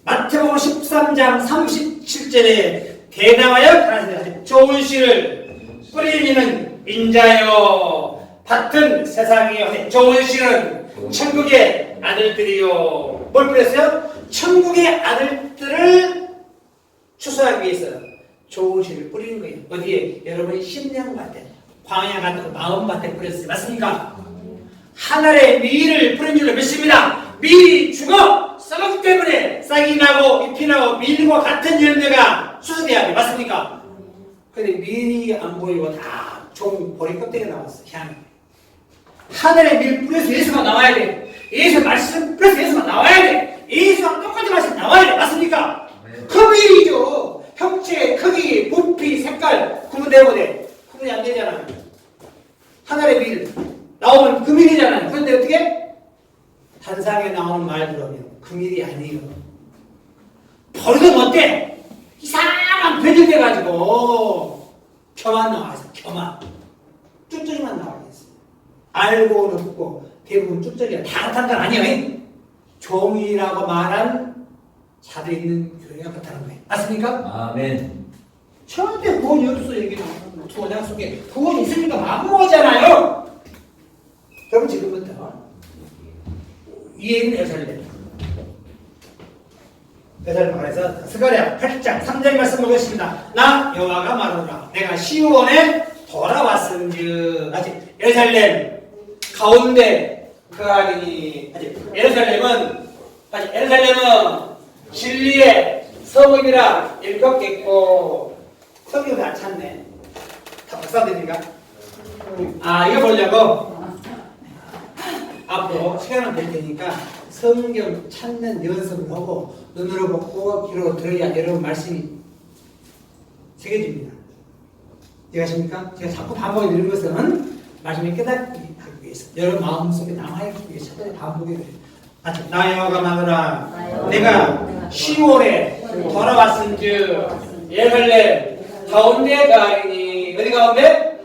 마태복음 13장 37절에 대담하여 가라사대 좋은 씨를 뿌리는 인자여 밭은 세상이요 좋은 씨는 천국의 아들들이요. 뭘 뿌렸어요? 천국의 아들들을 추수하기 위해서 좋은 씨를 뿌리는 거예요. 어디에? 여러분이 심령밭에 광야 같은 마음밭에 뿌렸어요. 맞습니까? 하늘의 미를 뿌린 줄로 믿습니다. 밀이 죽어 썩었기 때문에 싹이 나고 잎이 나고 밀과 같은 열매가 수수돼야 돼. 맞습니까? 근데 밀이 안 보이고 다 종 보리 껍데기가 나왔어. 향이. 하늘의 밀 뿌려서 예수가 나와야 돼. 예수 말씀 뿌려서 예수가 나와야 돼. 예수랑 똑같은 말씀 나와야 돼. 맞습니까? 그 밀이죠. 형체, 크기, 부피, 색깔 구분되고 돼. 구분이 안 되잖아요. 하늘의 밀 나오면 그 밀이잖아요. 그런데 어떻게? 단상에 나오는 말 들으면 그 밀이 아니에요. 버리면 어때? 이상한 배들돼가지고 켜만 나와서 켜만 쭈쩌기만 나와있어. 알고는 없고 대부분 쭈쩌기가 다 그렇다는 건 아니에요. 종이라고 말한 자들 있는 교회가 그렇다는 거예요. 맞습니까? 아멘. 절대 구원이 없어. 여기는 구원장 속에 구원이 있으니까 마구하잖아요. 그럼 지금부터 위에 있는 에살렘 말해서 스가랴 8장 3절 말씀 보겠습니다. 나 여호와가 말하노라 내가 시온에 돌아왔은즉 아직 예루살렘 가운데 그하리니 예루살렘은 진리의 성읍이라 일컫겠고 성경이 다 찾네. 다 박사들인가? 이거 보려고 앞으로 시간을 될 테니까 성경 찾는 연습을 하고 눈으로 보고 귀로 들어야 여러분 말씀이 새겨집니다. 이해하십니까? 제가 자꾸 반복해 드리는 것은 말씀이 깨닫기 하기 위해서 여러분 마음속에 남아있기 위해서 첫번째 반복해 드려요. 나 여호와가 말하노라 내가 10월에 돌아왔은즉 예루살렘 가운데 가리니 어디 가운데?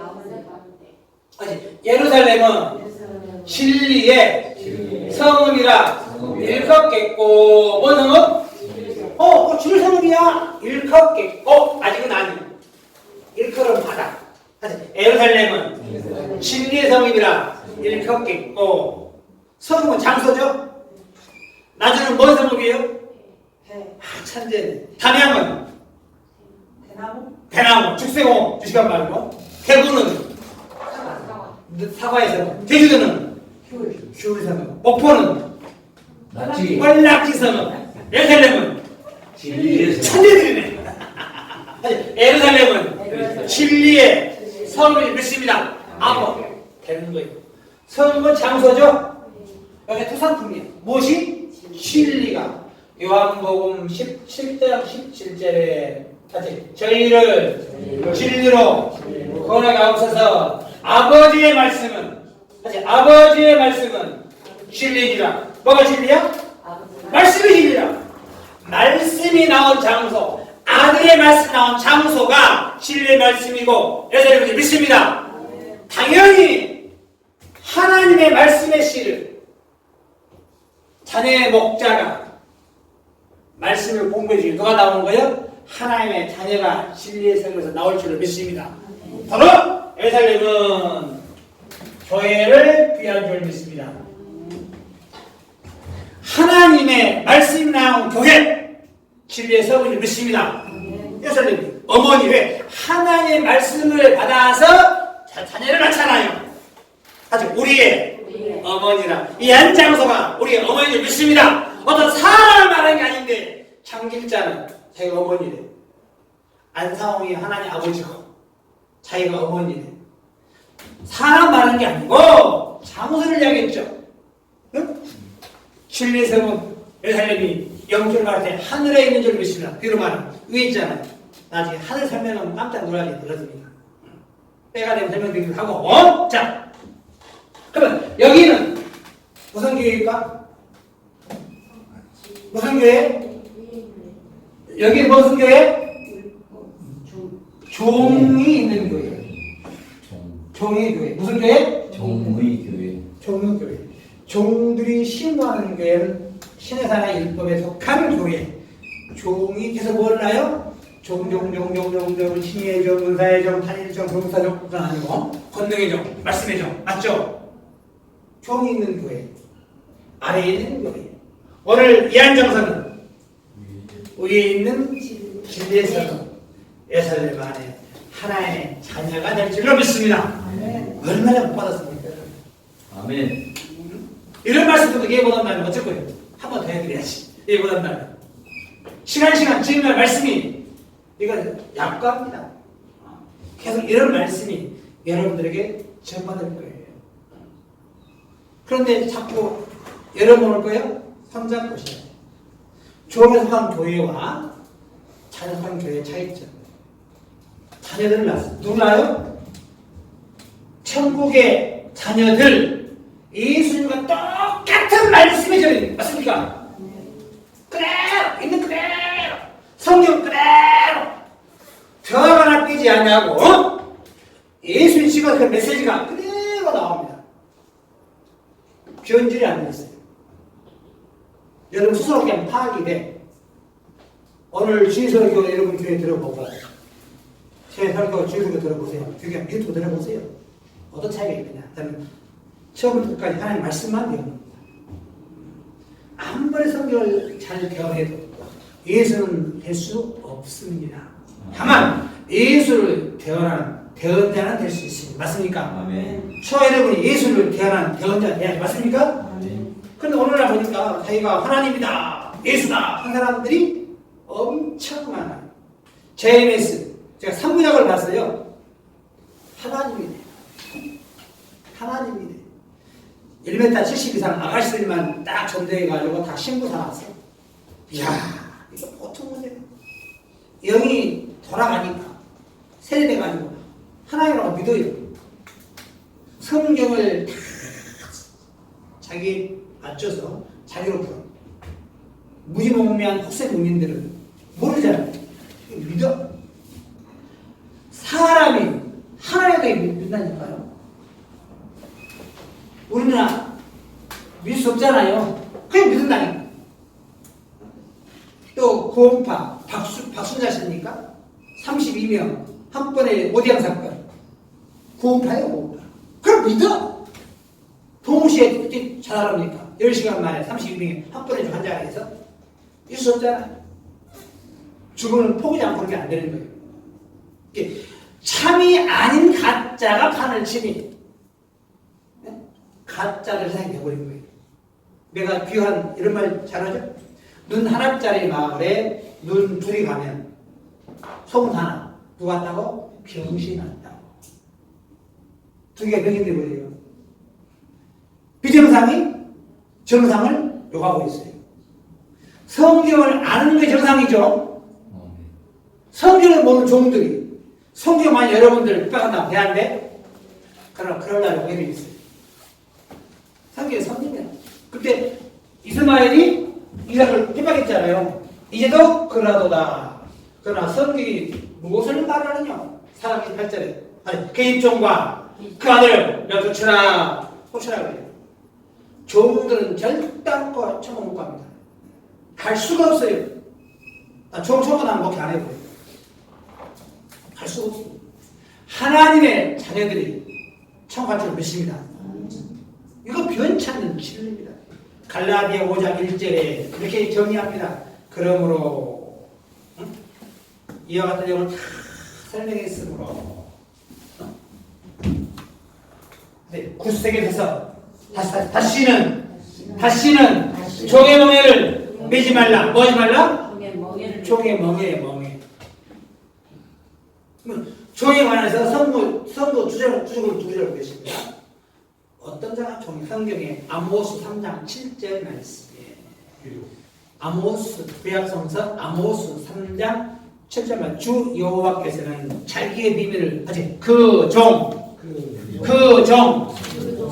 예루살렘은 진리의 성읍이라 일컫겠고 뭔 성읍? 줄 성읍이야. 일컫겠고 아직은 아니고 일컬은 바다. 예루살렘은 진리의 성읍이라 일컫겠고 성읍은 장소죠. 나중에는 뭔 성읍이에요? 천재네. 담양은 대나무 죽새공 주시간 말고 대구는 사과에서 제주도는 귤성읍 목포는 낙지. 뻘낙지성읍 예루살렘은 진리의 천재들이네. 예루살렘은 진리의 성읍을 믿습니다. 되는 거예요. 성읍은 장소죠. 여기 토상품이에요. 무엇이? 진리가 요한복음 17장 17절에 저희를 진리로 권하옵소서. 아버지의 말씀은 진리니라. 뭐가 진리야? 말씀이 진리라. 말씀이 나온 장소, 아들의 말씀이 나온 장소가 진리의 말씀이고 여러분들 믿습니다. 당연히 하나님의 말씀의 씨를 자녀의 목자가 말씀을 공부해 주기 누가 나오는 거예요? 하나님의 자녀가 진리의 세계에서 나올 줄을 믿습니다. 바로 예루살렘은 교회를 귀한 줄 믿습니다. 하나님의 말씀이 나온 교회, 진리의 성을 믿습니다. 예수님, 어머니 왜 하나님의 말씀을 받아서 자녀를 낳잖아요. 아주 우리의 어머니라. 이 한 장소가 우리의 어머니를 믿습니다. 어떤 사람을 말하는 게 아닌데 창길자는 자기가 어머니래. 안상홍이 하나님 아버지고 자기가 어머니래. 사람 말하는 게 아니고 장소를 이야기했죠. 응? 진리의 성은 예루살렘이 영적으로 말할 때 하늘에 있는 줄 믿습니다. 뒤로 말하면 위에 있잖아요. 나중에 하늘 설명은 깜짝 놀라게 들었습니다. 때가 되면 설명드리기도 하고. 자, 그러면 여기는 무슨 교회일까? 무슨 교회? 여기는 무슨 교회? 종이 있는 교회. 종의 교회. 무슨 교회? 종의 교회. 종의 교회. 종들이 신고하는 교회는 신의 사나이 율법에 속한 교회. 종이 계속 뭘 나요? 종종종종종종 신의 종, 은사의 종, 탄일 종, 동사종, 그건 아니고 권능의 종, 말씀의 종, 맞죠? 종이 있는 교회, 아래에 있는 교회. 오늘 이 한정서는 위에 있는 진리의 성, 예루살렘 안에 하나의 자녀가 될 줄로 믿습니다. 얼마나 못 받았습니까? 아멘. 이런 말씀도 예의 못한다면 어쩔 거예요? 한 번 더 해드려야지. 예의 못한다면. 시간 지금날 말씀이 이건 약과입니다. 계속 이런 말씀이 여러분들에게 전파될 거예요. 그런데 자꾸 여러분 올 거예요? 성장 보셔야 돼요. 종에 속한 교회와 자녀 속한 교회의 차이점. 자녀들을 낳았어요. 누구 낳아요? 천국의 자녀들. 예수님과 똑같은 말씀이 저리 맞습니까? 그대로 있는 그대로 성경 그대로 벽 하나 빼지 않냐고 예수님 씨가 그 메시지가 그대로 나옵니다. 변질이 안 됐어요. 여러분 스스로 그냥 파악이 돼. 오늘 주일설교 여러분 교회 들어보고 제 설교 주일설교 들어보세요. 그냥 유튜브 들어보세요. 어떤 차이가 있느냐? 저는 처음부터 끝까지 하나님 말씀만 배웁니다. 아무리 성경을 잘 배워도 예수는 될 수 없습니다. 다만 예수를 대언하는 대언자는 될 수 있습니다. 맞습니까? 아멘. 저와 여러분이 예수를 대언하는 대언자가 돼야지. 맞습니까? 아멘. 그런데 오늘날 보니까 자기가 하나님이다, 예수다 한 사람들이 엄청 많아요. JMS 제가 3부작을 봤어요. 하나님이네. 하나님이네. 1m 70 이상 아가씨들만 딱 전도해가지고 다 신부 사놨어. 이야, 이거 보통 문제네. 영이 돌아가니까 세례돼가지고 하나님이라고 믿어요. 성경을 다 자기 맞춰서 자기로 풀어. 무지몽매한 헛새 국민들은 모르잖아요. 믿어. 사람이 하나님에게 믿는다니까요. 우리는 믿을 수 없잖아요. 그냥 믿는다니까. 또 구원파 박순자 씨입니까? 32명 한 번에 오디양 사건. 구원파예요, 구원파. 그럼 믿어. 동시에 어떻게 잘하랍니까? 10시간 만에 32명이 한 번에 한 자리에서 있을 수 없잖아요. 죽음을 포기하지 않고 그렇게 안 되는 거예요. 이게 참이 아닌 가짜가 판을 치니 가짜를 생각해버린 거예요. 내가 귀한 이런 말 잘하죠? 눈 하나짜리 마을에 눈 둘이 가면 소문 하나. 누가 왔다고? 병신이 났다고. 두 개가 병신이 돼버려요. 비정상이 정상을 요구하고 있어요. 성경을 아는 게 정상이죠. 성경을 모르는 종들이 성경만 여러분들 핍박한다고 대한데 그러나 그럴 날이 오히려 있어요. 성경이 성경이야. 그때 이스마엘이 이삭을 핍박했잖아요. 이제도 그러도다. 그러나 성경이 무엇을 말하느냐? 사람 28절에 아니 그 입종과 그 아들을 내가 쫓으라 그래요. 종들은 절단과 처먹을 겁니다. 갈 수가 없어요. 종초보다는 목회 안 해도 갈 수가 없어요. 하나님의 자녀들이 청할 줄 믿습니다. 이거 변찮는 진리입니다. 갈라디아 5장 1절에 이렇게 정의합니다. 그러므로 이와 같은 내용을 다 설명했으므로 9세기에서 다시는 종의 멍에를 매지 말라. 뭐 하지 말라? 종의 멍에. 종에 관해서 선거 주적을 보겠습니다. 어떤 자가 종이 성경에 아모스 3장 7절 말씀이에요. 아모스 구약성서 아모스 3장 7절 말씀. 주 여호와께서는 자기의 비밀을 아직 그 종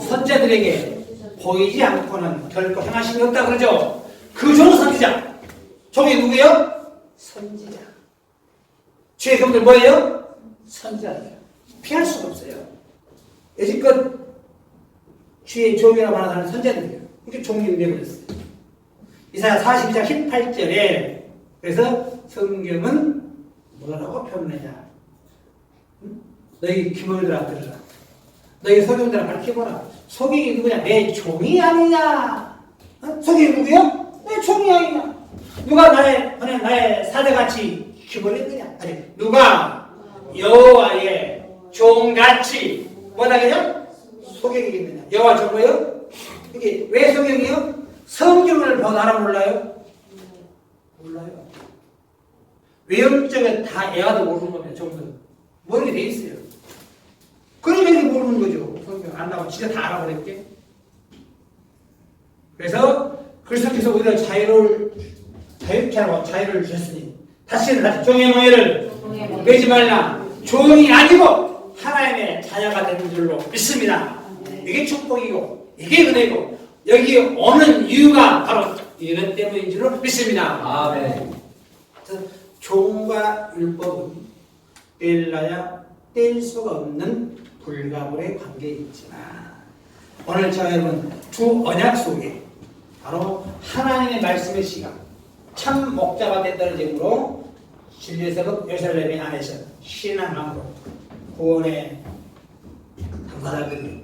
선자들에게 보이지 않고는 결코 행하심이 없다 그러죠. 그 종 선지자. 종이 누구예요? 선지자. 주의 종들 뭐예요? 선지자예요. 피할 수가 없어요. 여지껏 주의 종이라고 하는 선지자들이에요. 이렇게 종이 되어버렸어요. 이사야 42장 18절에 그래서 성경은 뭐라고 표현하냐? 너희 기모들아 들으라. 너희 소경들아 밝혀보라. 소경이 누구냐? 내 종이 아니냐? 소경이 누구요? 내 종이 아니냐? 누가 나의 사대같이 기버렸느냐? 아니, 누가 여호와의 종같이 뭐라겠냐? 소경이겠느냐? 여호와 종 뭐예요? 이게 왜 소경이요? 성경을 본 알아 몰라요? 몰라요. 외형적인 다 애와도 모르는 겁니다. 종들은 모르게 돼 있어요. 그러니까 이게 모르는 거죠. 성경 안 나오면 진짜 다 알아버렸게. 그래서 그리스도께서 우리가 자유케 하고 자유를 주셨으니 다시는 종의 멍에를 매지 말라. 종이 아니고 하나님의 자녀가 되는 줄로 믿습니다. 이게 축복이고 이게 은혜고 여기 오는 이유가 바로 이것 때문인 줄로 믿습니다. 아멘. 종과 율법은 뗄라야 뗄 수가 없는 불가분의 관계에 있지만 오늘 저와 여러분 두 언약 속에 바로 하나님의 말씀의 시간 참 목자가 됐다는 점으로 진리에서 예루살렘 안에서 신앙함으로 구원의 당사자들이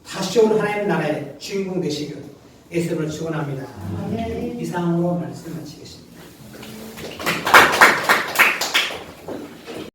다시 온 하나님의 나라의 주인공 되시길 예수님을 축원합니다. 이상으로 말씀 마치겠습니다.